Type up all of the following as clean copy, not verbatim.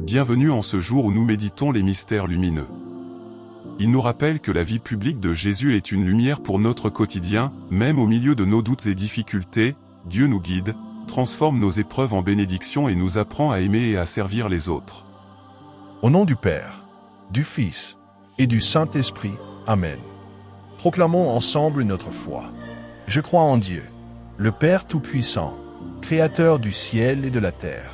Bienvenue en ce jour où nous méditons les mystères lumineux. Il nous rappelle que la vie publique de Jésus est une lumière pour notre quotidien, même au milieu de nos doutes et difficultés. Dieu nous guide, transforme nos épreuves en bénédictions et nous apprend à aimer et à servir les autres. Au nom du Père, du Fils et du Saint-Esprit, Amen. Proclamons ensemble notre foi. Je crois en Dieu, le Père Tout-Puissant, Créateur du ciel et de la terre,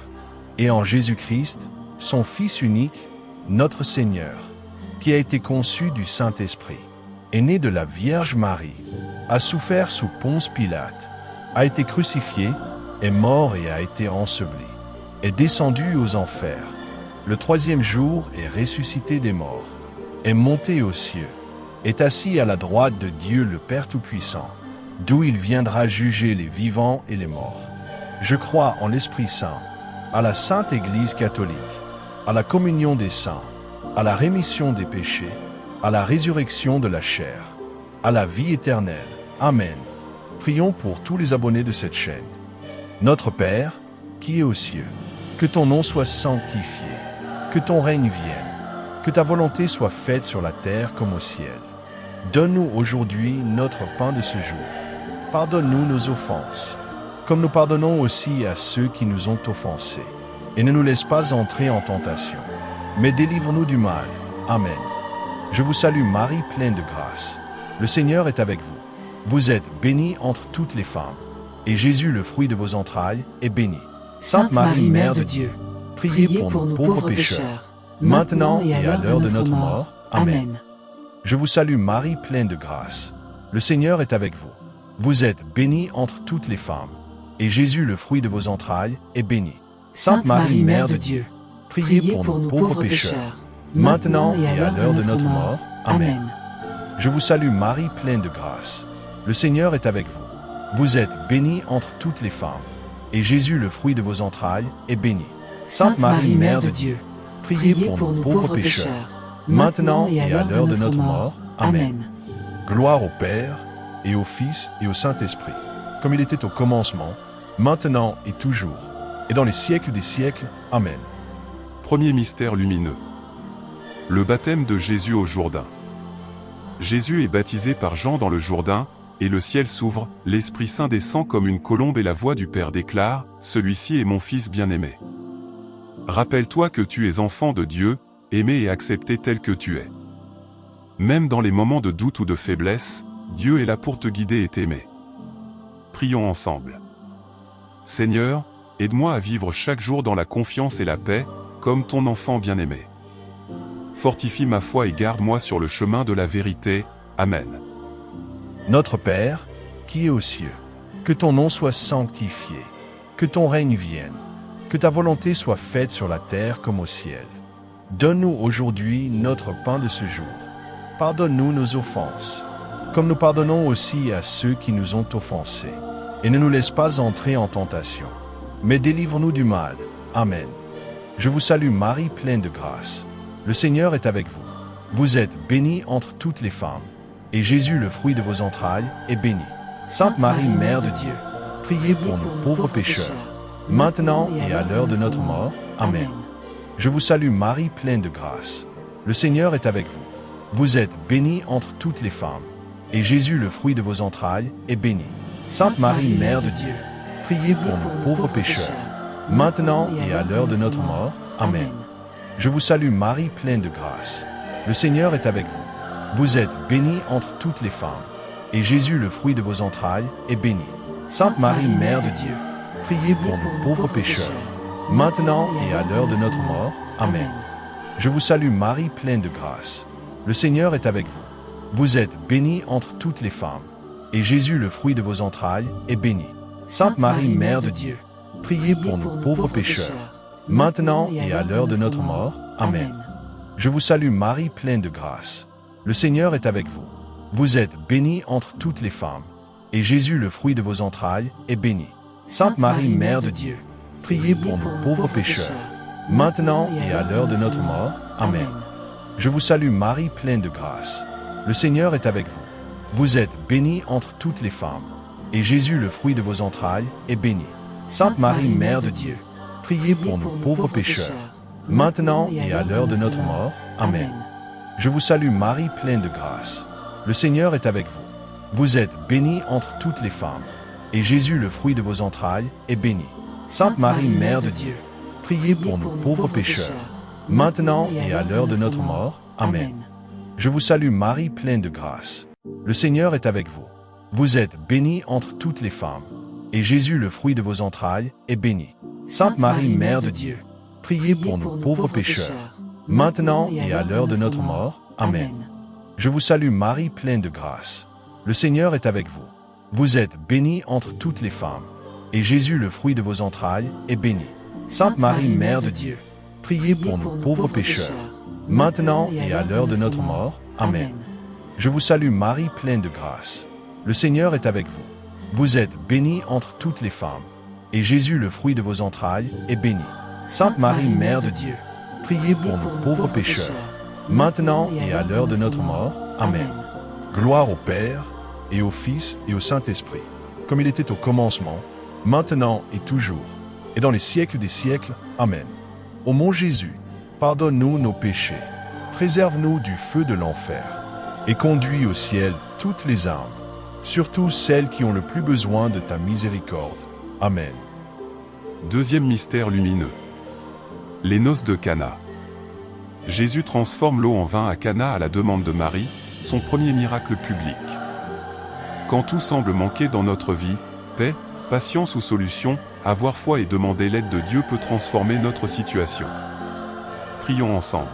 et en Jésus-Christ, son Fils unique, notre Seigneur, qui a été conçu du Saint-Esprit, est né de la Vierge Marie, a souffert sous Ponce Pilate, a été crucifié, est mort et a été enseveli, est descendu aux enfers, le troisième jour est ressuscité des morts, est monté aux cieux, est assis à la droite de Dieu le Père Tout-Puissant, d'où il viendra juger les vivants et les morts. Je crois en l'Esprit Saint, à la Sainte Église catholique, à la communion des saints, à la rémission des péchés, à la résurrection de la chair, à la vie éternelle. Amen. Prions pour tous les abonnés de cette chaîne. Notre Père, qui es aux cieux, que ton nom soit sanctifié, que ton règne vienne, que ta volonté soit faite sur la terre comme au ciel. Donne-nous aujourd'hui notre pain de ce jour. Pardonne-nous nos offenses, comme nous pardonnons aussi à ceux qui nous ont offensés. Et ne nous laisse pas entrer en tentation, mais délivre-nous du mal. Amen. Je vous salue Marie, pleine de grâce. Le Seigneur est avec vous. Vous êtes bénie entre toutes les femmes, et Jésus, le fruit de vos entrailles, est béni. Sainte Marie, Mère de Dieu, priez pour nous pauvres pécheurs, maintenant et à l'heure de notre mort. Amen. Je vous salue Marie, pleine de grâce. Le Seigneur est avec vous. Vous êtes bénie entre toutes les femmes, et Jésus, le fruit de vos entrailles, est béni. Sainte Marie, Mère de Dieu, priez pour nous pauvres pécheurs, maintenant et à l'heure de notre mort. Amen. Je vous salue Marie, pleine de grâce. Le Seigneur est avec vous. Vous êtes bénie entre toutes les femmes, et Jésus, le fruit de vos entrailles, est béni. Sainte Marie, Mère de Dieu, priez pour nous pauvres pécheurs, maintenant et à l'heure de notre mort. Amen. Gloire au Père, et au Fils, et au Saint-Esprit, comme il était au commencement, maintenant et toujours, et dans les siècles des siècles. Amen. Premier mystère lumineux. Le baptême de Jésus au Jourdain. Jésus est baptisé par Jean dans le Jourdain, et le ciel s'ouvre, l'Esprit Saint descend comme une colombe et la voix du Père déclare, « Celui-ci est mon Fils bien-aimé. » Rappelle-toi que tu es enfant de Dieu, aimé et accepté tel que tu es. Même dans les moments de doute ou de faiblesse, Dieu est là pour te guider et t'aimer. Prions ensemble. Seigneur, aide-moi à vivre chaque jour dans la confiance et la paix, comme ton enfant bien-aimé. Fortifie ma foi et garde-moi sur le chemin de la vérité. Amen. Notre Père, qui es aux cieux, que ton nom soit sanctifié, que ton règne vienne, que ta volonté soit faite sur la terre comme au ciel. Donne-nous aujourd'hui notre pain de ce jour. Pardonne-nous nos offenses, comme nous pardonnons aussi à ceux qui nous ont offensés. Et ne nous laisse pas entrer en tentation, mais délivre-nous du mal. Amen. Je vous salue Marie, pleine de grâce. Le Seigneur est avec vous. Vous êtes bénie entre toutes les femmes, et Jésus, le fruit de vos entrailles, est béni. Sainte Marie, Mère de Dieu, priez pour nous pauvres pécheurs, maintenant et à l'heure de notre mort. Amen. Je vous salue Marie, pleine de grâce. Le Seigneur est avec vous. Vous êtes bénie entre toutes les femmes, et Jésus, le fruit de vos entrailles, est béni. Sainte Marie, Mère de Dieu, priez pour nous pauvres pécheurs, maintenant et à l'heure de notre mort. Amen. Je vous salue Marie, pleine de grâce. Le Seigneur est avec vous. Vous êtes bénie entre toutes les femmes, et Jésus, le fruit de vos entrailles, est béni. Sainte Marie, Mère de Dieu, priez pour nous pauvres pécheurs, maintenant et à l'heure de notre mort. Amen. Je vous salue Marie, pleine de grâce. Le Seigneur est avec vous. Vous êtes bénie entre toutes les femmes, et Jésus, le fruit de vos entrailles, est béni. Sainte Marie, Mère de Dieu, priez pour nous pauvres pécheurs, maintenant et à l'heure de notre mort. Amen. Je vous salue Marie, pleine de grâce. Le Seigneur est avec vous. Vous êtes bénie entre toutes les femmes, et Jésus, le fruit de vos entrailles, est béni. Sainte Marie, Mère de Dieu, priez pour nous pauvres pécheurs, maintenant et à l'heure de notre mort. Amen. Je vous salue Marie, pleine de grâce. Le Seigneur est avec vous. Vous êtes bénie entre toutes les femmes, et Jésus, le fruit de vos entrailles, est béni. Sainte Marie, Mère de Dieu, priez pour nous pauvres pécheurs, maintenant et à l'heure de notre mort. Amen. Je vous salue Marie, pleine de grâce. Le Seigneur est avec vous. Vous êtes bénie entre toutes les femmes, et Jésus, le fruit de vos entrailles, est béni. Sainte Marie, Mère de Dieu, priez pour nous pauvres pécheurs, maintenant et à l'heure de notre mort. Amen. Je vous salue Marie, pleine de grâce. Le Seigneur est avec vous. Vous êtes bénie entre toutes les femmes, et Jésus, le fruit de vos entrailles, est béni. Sainte Marie, Mère de Dieu, priez pour nous pauvres pécheurs, maintenant et à l'heure de notre mort. Amen. Je vous salue Marie, pleine de grâce. Le Seigneur est avec vous. Vous êtes bénie entre toutes les femmes, et Jésus, le fruit de vos entrailles, est béni. Sainte Marie, Mère de Dieu, priez pour nous pauvres pécheurs, maintenant et à l'heure de notre mort. Amen. Je vous salue Marie, pleine de grâce. Le Seigneur est avec vous. Vous êtes bénie entre toutes les femmes, et Jésus, le fruit de vos entrailles, est béni. Sainte Marie, Mère de Dieu, priez pour nous pauvres pécheurs, maintenant et à l'heure de notre mort. Amen. Gloire au Père, et au Fils, et au Saint-Esprit, comme il était au commencement, maintenant et toujours, et dans les siècles des siècles. Amen. Ô mon Jésus, pardonne-nous nos péchés, préserve-nous du feu de l'enfer, et conduis au ciel toutes les âmes, surtout celles qui ont le plus besoin de ta miséricorde. Amen. Deuxième mystère lumineux. Les noces de Cana. Jésus transforme l'eau en vin à Cana à la demande de Marie, son premier miracle public. Quand tout semble manquer dans notre vie, paix, patience ou solution, avoir foi et demander l'aide de Dieu peut transformer notre situation. Prions ensemble.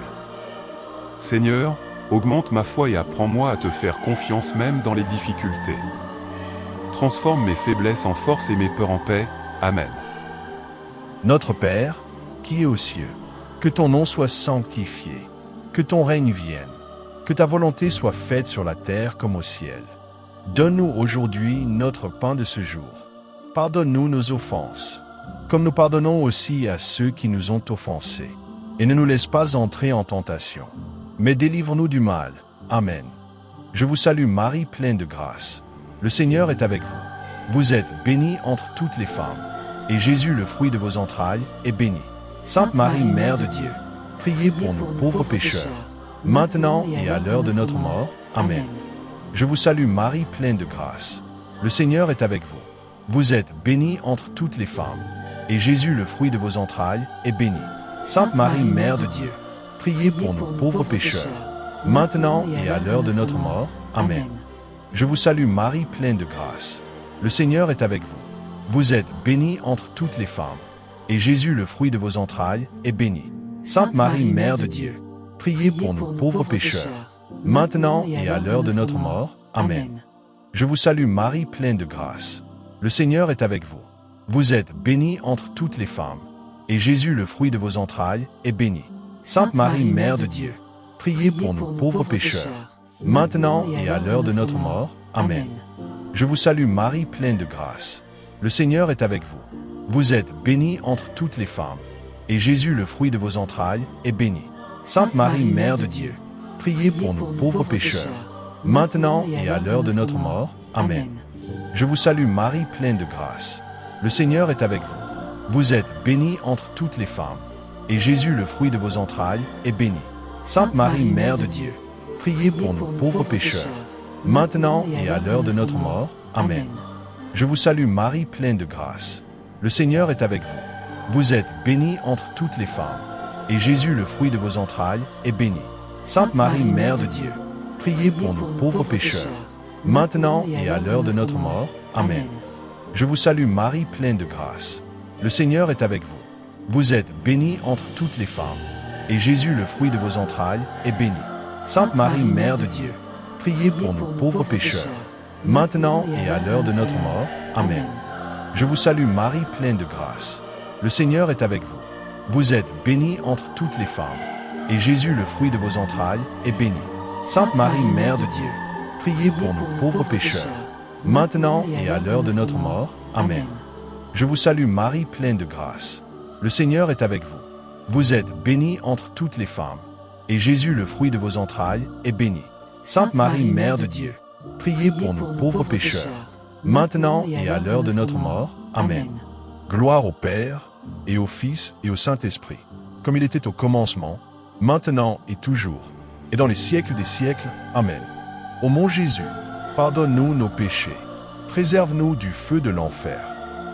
Seigneur, augmente ma foi et apprends-moi à te faire confiance même dans les difficultés. Transforme mes faiblesses en force et mes peurs en paix. Amen. Notre Père, qui es aux cieux, que ton nom soit sanctifié, que ton règne vienne, que ta volonté soit faite sur la terre comme au ciel. Donne-nous aujourd'hui notre pain de ce jour. Pardonne-nous nos offenses, comme nous pardonnons aussi à ceux qui nous ont offensés. Et ne nous laisse pas entrer en tentation, mais délivre-nous du mal. Amen. Je vous salue Marie, pleine de grâce. Le Seigneur est avec vous. Vous êtes bénie entre toutes les femmes, et Jésus, le fruit de vos entrailles, est béni. Sainte Marie, Mère de Dieu, priez pour nous pauvres pécheurs, maintenant et à l'heure de notre mort. Amen. Je vous salue Marie, pleine de grâce. Le Seigneur est avec vous. Vous êtes bénie entre toutes les femmes, et Jésus, le fruit de vos entrailles, est béni. Sainte Marie, Mère de Dieu, priez pour nous pauvres pécheurs, maintenant et à l'heure de notre mort. Amen. Je vous salue Marie, pleine de grâce. Le Seigneur est avec vous. Vous êtes bénie entre toutes les femmes, et Jésus, le fruit de vos entrailles, est béni. Sainte Marie, Mère de Dieu, priez pour nous pauvres pécheurs, maintenant et à l'heure de notre mort. Amen. Je vous salue Marie, pleine de grâce. Le Seigneur est avec vous. Vous êtes bénie entre toutes les femmes, et Jésus, le fruit de vos entrailles, est béni. Sainte Marie, Mère de Dieu, priez pour nous pauvres pécheurs, maintenant et à l'heure de notre mort. Amen. Je vous salue Marie, pleine de grâce. Le Seigneur est avec vous. Vous êtes bénie entre toutes les femmes, et Jésus, le fruit de vos entrailles, est béni. Sainte Marie, Mère de Dieu, priez pour nous pauvres pécheurs, maintenant et à l'heure de notre mort. Amen. Je vous salue Marie, pleine de grâce. Le Seigneur est avec vous. Vous êtes bénie entre toutes les femmes, et Jésus, le fruit de vos entrailles, est béni. Sainte Marie, Mère de Dieu, priez pour nous pauvres pécheurs, maintenant et à l'heure de notre mort. Amen. Je vous salue Marie, pleine de grâce. Le Seigneur est avec vous. Vous êtes bénie entre toutes les femmes, et Jésus, le fruit de vos entrailles, est béni. Sainte Marie, Mère de Dieu, priez pour nous pauvres pécheurs, maintenant et à l'heure de notre mort. Amen. Je vous salue Marie, pleine de grâce. Le Seigneur est avec vous. Vous êtes bénie entre toutes les femmes, et Jésus, le fruit de vos entrailles, est béni. Sainte Marie, Mère de Dieu, priez pour nous pauvres pécheurs, maintenant et à l'heure de notre mort. Amen. Je vous salue Marie, pleine de grâce. Le Seigneur est avec vous. Vous êtes bénie entre toutes les femmes, et Jésus, le fruit de vos entrailles, est béni. Sainte Marie, Mère de Dieu, priez pour nous pauvres pécheurs, maintenant et à l'heure de notre mort. Amen. Je vous salue Marie, pleine de grâce. Le Seigneur est avec vous. Vous êtes bénie entre toutes les femmes, et Jésus, le fruit de vos entrailles, est béni. Sainte Marie, Mère de Dieu, priez pour nous pauvres pécheurs, maintenant et à l'heure de notre mort. Amen. Gloire au Père, et au Fils, et au Saint-Esprit, comme il était au commencement, maintenant et toujours, et dans les siècles des siècles. Amen. Ô mon Jésus, pardonne-nous nos péchés, préserve-nous du feu de l'enfer,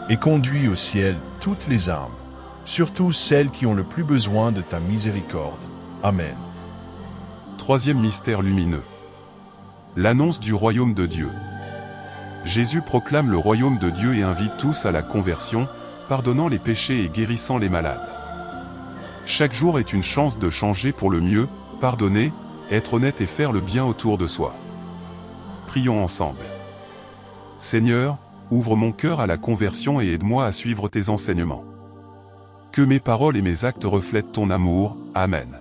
et conduis au ciel toutes les âmes, surtout celles qui ont le plus besoin de ta miséricorde. Amen. Troisième mystère lumineux. L'annonce du royaume de Dieu. Jésus proclame le royaume de Dieu et invite tous à la conversion, pardonnant les péchés et guérissant les malades. Chaque jour est une chance de changer pour le mieux, pardonner, être honnête et faire le bien autour de soi. Prions ensemble. Seigneur, ouvre mon cœur à la conversion et aide-moi à suivre tes enseignements. Que mes paroles et mes actes reflètent ton amour. Amen.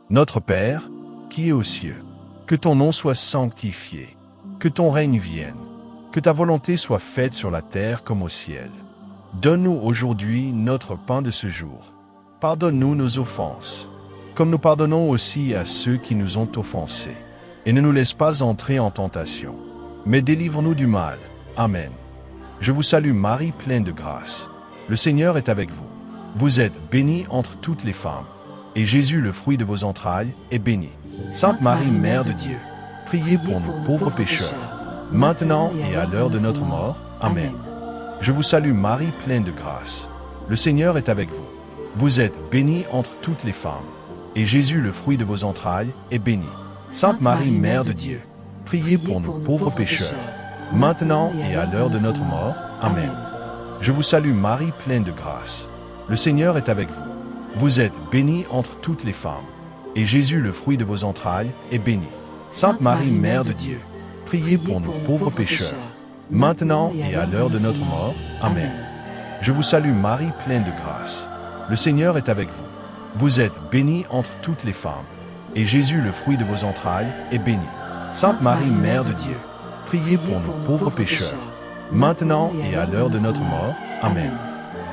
Notre Père, qui es aux cieux, que ton nom soit sanctifié, que ton règne vienne, que ta volonté soit faite sur la terre comme au ciel. Donne-nous aujourd'hui notre pain de ce jour. Pardonne-nous nos offenses, comme nous pardonnons aussi à ceux qui nous ont offensés. Et ne nous laisse pas entrer en tentation, mais délivre-nous du mal. Amen. Je vous salue Marie, pleine de grâce. Le Seigneur est avec vous. Vous êtes bénie entre toutes les femmes, et Jésus, le fruit de vos entrailles, est béni. Sainte Marie, Mère de Dieu, priez pour nous pauvres pécheurs, maintenant et à l'heure de notre mort. Amen. Je vous salue Marie, pleine de grâce. Le Seigneur est avec vous. Vous êtes bénie entre toutes les femmes, et Jésus, le fruit de vos entrailles, est béni. Sainte Marie, Mère de Dieu, priez pour nous pauvres pécheurs, maintenant et à l'heure de notre mort. Amen. Je vous salue Marie, pleine de grâce. Le Seigneur est avec vous. Vous êtes bénie entre toutes les femmes, et Jésus, le fruit de vos entrailles, est béni. Sainte Marie, Mère de Dieu, priez pour nous pauvres pécheurs, maintenant et à l'heure de notre mort. Amen. Je vous salue Marie, pleine de grâce. Le Seigneur est avec vous. Vous êtes bénie entre toutes les femmes, et Jésus, le fruit de vos entrailles, est béni. Sainte Marie, Mère de Dieu, priez pour nous pauvres pécheurs, maintenant et à l'heure de notre mort. Amen.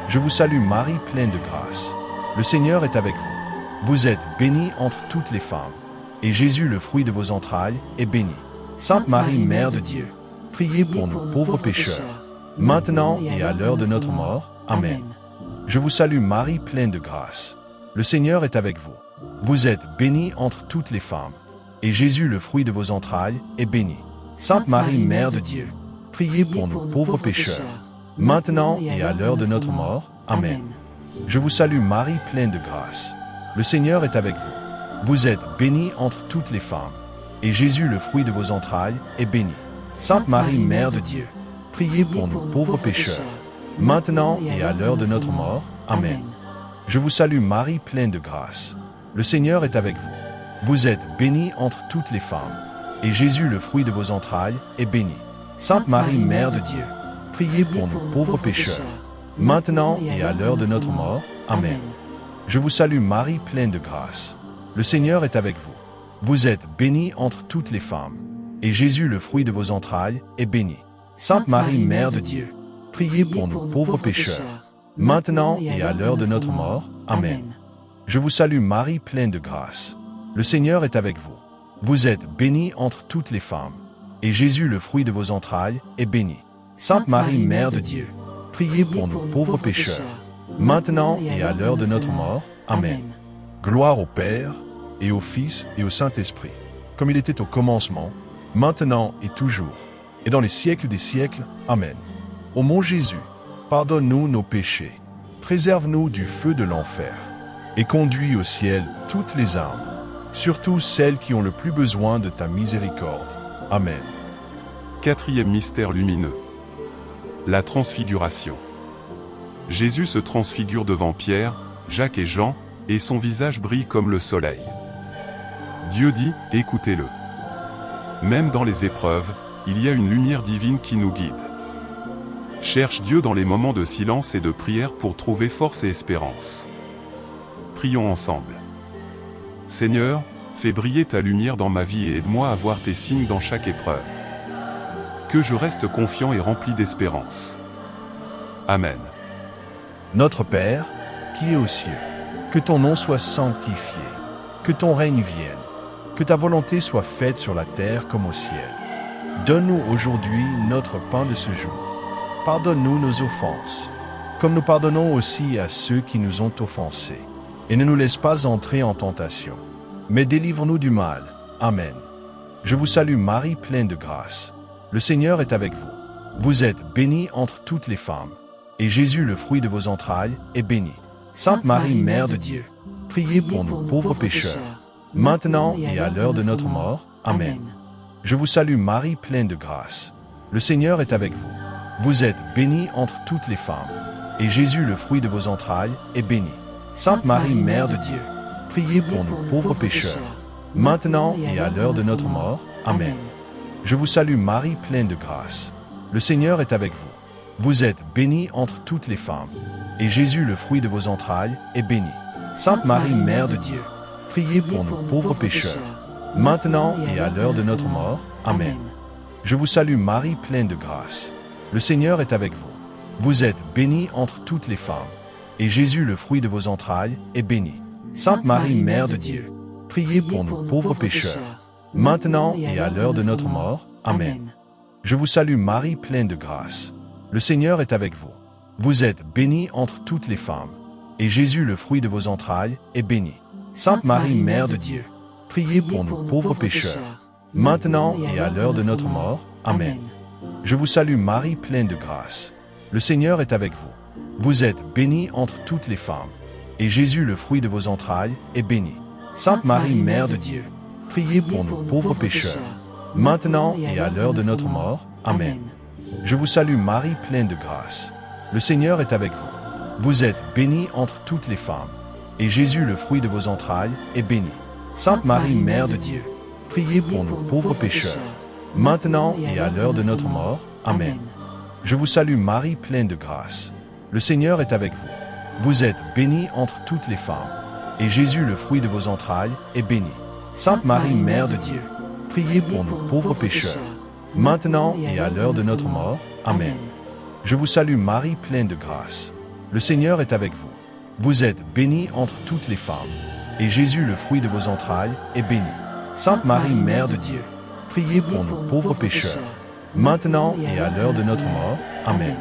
Je vous salue Marie, pleine de grâce. Le Seigneur est avec vous. Vous êtes bénie entre toutes les femmes, et Jésus, le fruit de vos entrailles, est béni. Sainte Marie, Mère de Dieu, priez pour nous pauvres pécheurs, maintenant et à l'heure de notre mort. Amen. Je vous salue Marie, pleine de grâce. Le Seigneur est avec vous. Vous êtes bénie entre toutes les femmes, et Jésus, le fruit de vos entrailles, est béni. Sainte Marie, Mère de Dieu, priez pour nous pauvres pécheurs, maintenant et à l'heure de notre mort. Amen. Je vous salue Marie, pleine de grâce. Le Seigneur est avec vous. Vous êtes bénie entre toutes les femmes, et Jésus, le fruit de vos entrailles, est béni. Sainte Marie, Mère de Dieu, priez pour nous pauvres pécheurs, maintenant et à l'heure de notre mort. Amen. Je vous salue Marie, pleine de grâce. Le Seigneur est avec vous. Vous êtes bénie entre toutes les femmes, et Jésus, le fruit de vos entrailles, est béni. Sainte Marie, Mère de Dieu, priez pour nous pauvres pécheurs, maintenant et à l'heure de notre mort. Amen. Je vous salue Marie, pleine de grâce. Le Seigneur est avec vous. Vous êtes bénie entre toutes les femmes, et Jésus, le fruit de vos entrailles, est béni. Sainte Marie, Mère de Dieu, priez pour nous pauvres pécheurs, maintenant et à l'heure de notre mort. Amen. Je vous salue Marie, pleine de grâce. Le Seigneur est avec vous. Vous êtes bénie entre toutes les femmes, et Jésus, le fruit de vos entrailles, est béni. Sainte Marie, Mère de Dieu, priez pour nous pauvres pécheurs, maintenant et à l'heure de notre mort. Amen. Gloire au Père, et au Fils, et au Saint-Esprit, comme il était au commencement, maintenant et toujours, et dans les siècles des siècles. Amen. Ô mon Jésus, pardonne-nous nos péchés, préserve-nous du feu de l'enfer, et conduis au ciel toutes les âmes, surtout celles qui ont le plus besoin de ta miséricorde. Amen. Quatrième mystère lumineux. La transfiguration. Jésus se transfigure devant Pierre, Jacques et Jean, et son visage brille comme le soleil. Dieu dit, écoutez-le. Même dans les épreuves, il y a une lumière divine qui nous guide. Cherche Dieu dans les moments de silence et de prière pour trouver force et espérance. Prions ensemble. Seigneur, fais briller ta lumière dans ma vie et aide-moi à voir tes signes dans chaque épreuve. Que je reste confiant et rempli d'espérance. Amen. Notre Père, qui es aux cieux, que ton nom soit sanctifié, que ton règne vienne, que ta volonté soit faite sur la terre comme au ciel. Donne-nous aujourd'hui notre pain de ce jour. Pardonne-nous nos offenses, comme nous pardonnons aussi à ceux qui nous ont offensés. et ne nous laisse pas entrer en tentation, mais délivre-nous du mal. Amen. Je vous salue Marie, pleine de grâce. Le Seigneur est avec vous. Vous êtes bénie entre toutes les femmes, et Jésus, le fruit de vos entrailles, est béni. Sainte Marie, Mère de Dieu, priez pour nous pauvres pécheurs, maintenant et à l'heure de notre mort. Amen. Je vous salue Marie, pleine de grâce. Le Seigneur est avec vous. Vous êtes bénie entre toutes les femmes, et Jésus, le fruit de vos entrailles, est béni. Sainte Marie, Mère de Dieu, priez pour nous pauvres pécheurs, maintenant et à l'heure de notre mort. Amen. Je vous salue Marie, pleine de grâce. Le Seigneur est avec vous. Vous êtes bénie entre toutes les femmes, et Jésus, le fruit de vos entrailles, est béni. Sainte Marie, Mère de Dieu, priez pour nous pauvres pécheurs, maintenant et à l'heure de notre mort. Amen. Je vous salue Marie, pleine de grâce. Le Seigneur est avec vous. Vous êtes bénie entre toutes les femmes, et Jésus, le fruit de vos entrailles, est béni. Sainte Marie, Mère de Dieu, priez pour nous pauvres pécheurs, maintenant et à l'heure de notre mort. Amen. Je vous salue Marie, pleine de grâce. Le Seigneur est avec vous. Vous êtes bénie entre toutes les femmes, et Jésus, le fruit de vos entrailles, est béni. Sainte Marie, Mère de Dieu, priez pour nous pauvres pécheurs, maintenant et à l'heure de notre mort. Amen. Je vous salue Marie, pleine de grâce. Le Seigneur est avec vous. Vous êtes bénie entre toutes les femmes, et Jésus, le fruit de vos entrailles, est béni. Sainte Marie, Mère de Dieu, priez pour nous pauvres pécheurs, maintenant et à l'heure de notre mort. Amen. Je vous salue Marie, pleine de grâce. Le Seigneur est avec vous. Vous êtes bénie entre toutes les femmes, et Jésus, le fruit de vos entrailles, est béni. Sainte Marie, Mère de Dieu, priez pour nous pauvres pécheurs, maintenant et à l'heure de notre mort. Amen. Je vous salue Marie, pleine de grâce. Le Seigneur est avec vous. Vous êtes bénie entre toutes les femmes, et Jésus, le fruit de vos entrailles, est béni. Sainte Marie, Mère de Dieu, priez pour nous pauvres pécheurs, maintenant et à l'heure de notre mort. Amen. Je vous salue Marie, pleine de grâce. Le Seigneur est avec vous. Vous êtes bénie entre toutes les femmes, et Jésus, le fruit de vos entrailles, est béni. Sainte Marie, Mère de Dieu, priez pour nous pauvres pécheurs, maintenant et à l'heure de notre mort. Amen.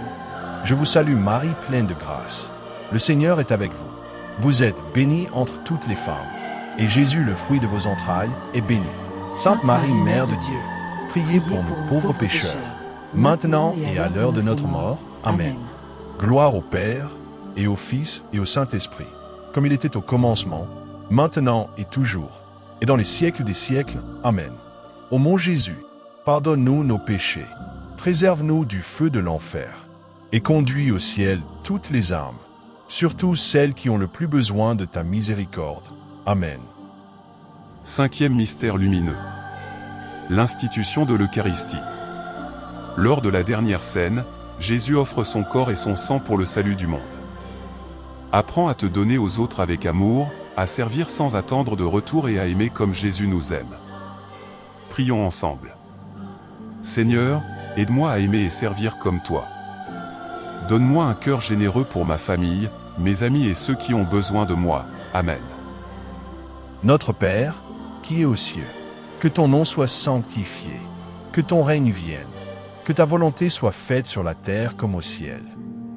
Je vous salue Marie, pleine de grâce. Le Seigneur est avec vous. Vous êtes bénie entre toutes les femmes, et Jésus, le fruit de vos entrailles, est béni. Sainte Marie, Mère de Dieu, priez pour nous pauvres pécheurs, maintenant et à l'heure de notre mort. Amen. Gloire au Père, et au Fils, et au Saint-Esprit, comme il était au commencement, maintenant et toujours, et dans les siècles des siècles. Amen. Ô mon Jésus, pardonne-nous nos péchés, préserve-nous du feu de l'enfer, et conduis au ciel toutes les âmes, surtout celles qui ont le plus besoin de ta miséricorde. Amen. Cinquième mystère lumineux. L'institution de l'Eucharistie. Lors de la dernière scène, Jésus offre son corps et son sang pour le salut du monde. Apprends à te donner aux autres avec amour, à servir sans attendre de retour et à aimer comme Jésus nous aime. Prions ensemble. Seigneur, aide-moi à aimer et servir comme toi. Donne-moi un cœur généreux pour ma famille, mes amis et ceux qui ont besoin de moi. Amen. Notre Père, qui es aux cieux, que ton nom soit sanctifié, que ton règne vienne, que ta volonté soit faite sur la terre comme au ciel.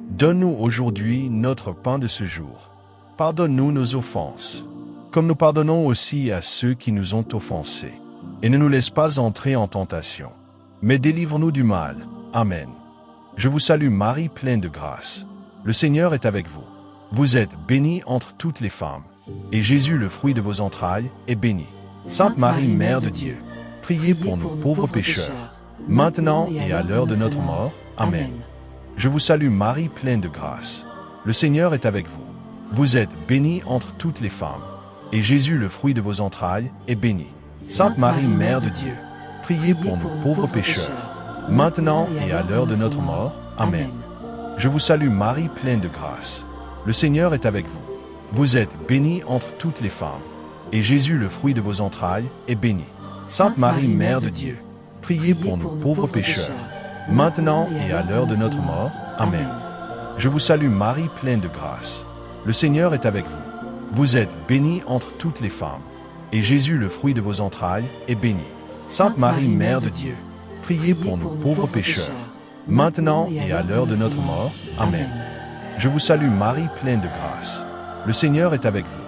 Donne-nous aujourd'hui notre pain de ce jour. Pardonne-nous nos offenses, comme nous pardonnons aussi à ceux qui nous ont offensés. Et ne nous laisse pas entrer en tentation, mais délivre-nous du mal. Amen. Je vous salue Marie, pleine de grâce. Le Seigneur est avec vous. Vous êtes bénie entre toutes les femmes, et Jésus, le fruit de vos entrailles, est béni. Sainte Marie, Mère de Dieu, priez pour nous pauvres pécheurs, maintenant et à l'heure de notre mort. Amen. Je vous salue Marie, pleine de grâce. Le Seigneur est avec vous. Vous êtes bénie entre toutes les femmes, et Jésus, le fruit de vos entrailles, est béni. Sainte Marie, Mère de Dieu, priez pour nous pauvres pécheurs, maintenant et à l'heure de notre mort. Amen. Je vous salue Marie, pleine de grâce. Le Seigneur est avec vous. Vous êtes bénie entre toutes les femmes, et Jésus, le fruit de vos entrailles, est béni. Sainte Marie, Mère de Dieu, priez pour nous pauvres pécheurs, maintenant et à l'heure de notre mort. Amen. Je vous salue Marie, pleine de grâce. Le Seigneur est avec vous. Vous êtes bénie entre toutes les femmes, et Jésus, le fruit de vos entrailles, est béni. Sainte Marie, Mère de Dieu, priez pour nous pauvres pécheurs, maintenant et à l'heure de notre mort. Amen. Je vous salue Marie, pleine de grâce. Le Seigneur est avec vous.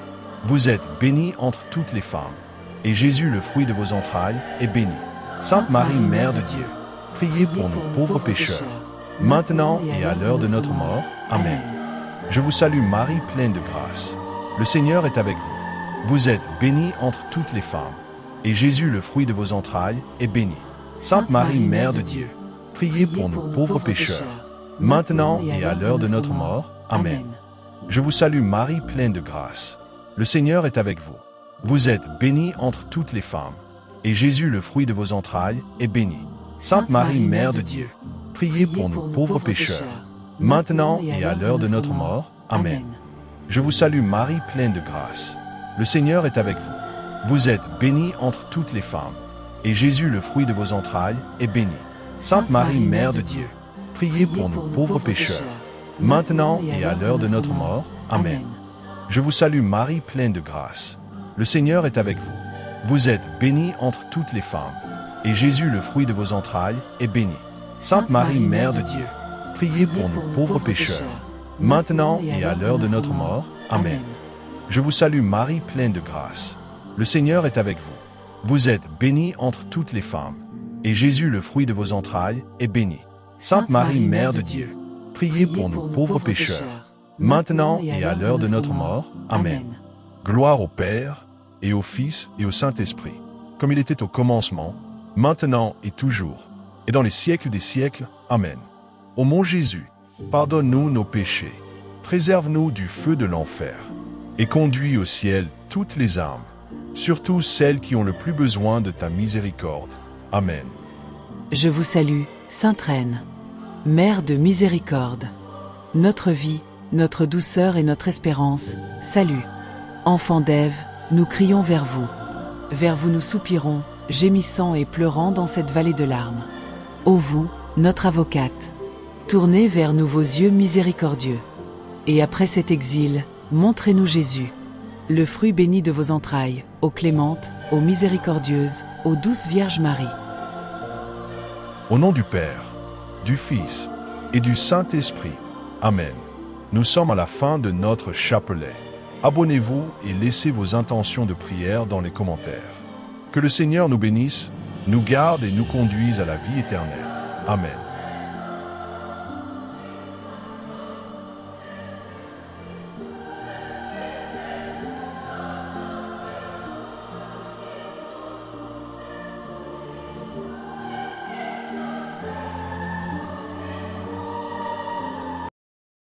Vous êtes bénie entre toutes les femmes, et Jésus, le fruit de vos entrailles, est béni. Sainte Marie, Mère de Dieu, priez pour nous pauvres pécheurs, maintenant et à l'heure de notre mort. Amen. Je vous salue Marie, pleine de grâce. Le Seigneur est avec vous. Vous êtes bénie entre toutes les femmes, et Jésus, le fruit de vos entrailles, est béni. Sainte Marie, Mère de Dieu, priez pour nous pauvres pécheurs, maintenant et à l'heure de notre mort. Amen. Je vous salue Marie, pleine de grâce. Le Seigneur est avec vous. Vous êtes bénie entre toutes les femmes, et Jésus, le fruit de vos entrailles, est béni. Sainte Marie, Mère de Dieu, priez pour nous pauvres pécheurs, maintenant et à l'heure de notre mort. Amen. Je vous salue Marie, pleine de grâce. Le Seigneur est avec vous. Vous êtes bénie entre toutes les femmes, et Jésus, le fruit de vos entrailles, est béni. Sainte Marie, Mère de Dieu, priez pour nous pauvres pécheurs, maintenant et à l'heure de notre mort. Amen. Je vous salue Marie, pleine de grâce. Le Seigneur est avec vous. Vous êtes bénie entre toutes les femmes, et Jésus, le fruit de vos entrailles, est béni. Sainte Marie, Mère de Dieu, priez pour nous pauvres pécheurs, maintenant et à l'heure de notre mort. Amen. Je vous salue Marie, pleine de grâce. Le Seigneur est avec vous. Vous êtes bénie entre toutes les femmes, et Jésus, le fruit de vos entrailles, est béni. Sainte Marie, Mère de Dieu, priez pour nous pauvres pécheurs, maintenant et à l'heure de notre mort. Amen. Gloire au Père, et au Fils, et au Saint-Esprit, comme il était au commencement, maintenant et toujours, et dans les siècles des siècles. Amen. Ô mon Jésus, pardonne-nous nos péchés, préserve-nous du feu de l'enfer, et conduis au ciel toutes les âmes, surtout celles qui ont le plus besoin de ta miséricorde. Amen. Je vous salue, Sainte Reine, Mère de miséricorde. Notre vie, notre douceur et notre espérance, salut. Enfants d'Ève, nous crions vers vous. Vers vous nous soupirons, gémissant et pleurant dans cette vallée de larmes. Ô vous, notre avocate, tournez vers nous vos yeux miséricordieux. Et après cet exil, montrez-nous Jésus, le fruit béni de vos entrailles, ô clémente, ô miséricordieuse, ô douce Vierge Marie. Au nom du Père, du Fils et du Saint-Esprit. Amen. Nous sommes à la fin de notre chapelet. Abonnez-vous et laissez vos intentions de prière dans les commentaires. Que le Seigneur nous bénisse, nous garde et nous conduise à la vie éternelle. Amen.